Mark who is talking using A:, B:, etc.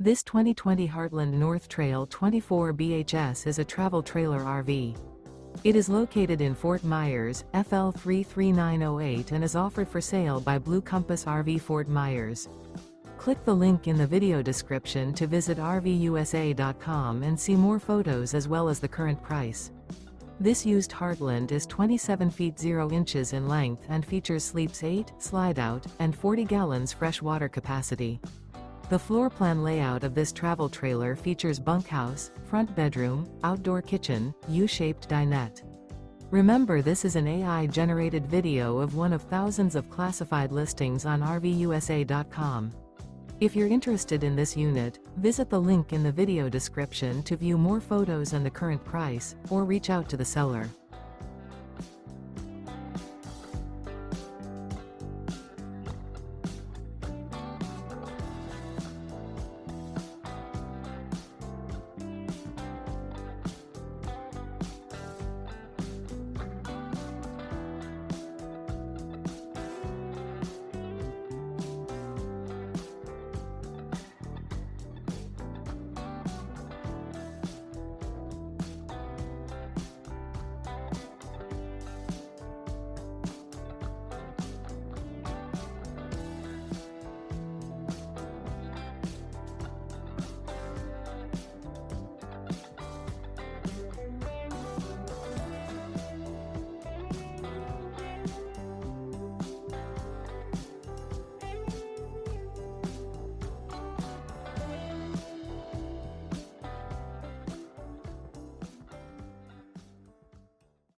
A: This 2020 Heartland North Trail 24 BHS is a travel trailer RV. It is located in Fort Myers, FL 33908 and is offered for sale by Blue Compass RV Fort Myers. Click the link in the video description to visit RVUSA.com and see more photos as well as the current price. This used Heartland is 27 feet 0 inches in length and features sleeps 8, slide-out, and 40 gallons fresh water capacity. The floor plan layout of this travel trailer features bunkhouse, front bedroom, outdoor kitchen, U-shaped dinette. Remember, this is an AI-generated video of one of thousands of classified listings on RVUSA.com. If you're interested in this unit, visit the link in the video description to view more photos and the current price, or reach out to the seller.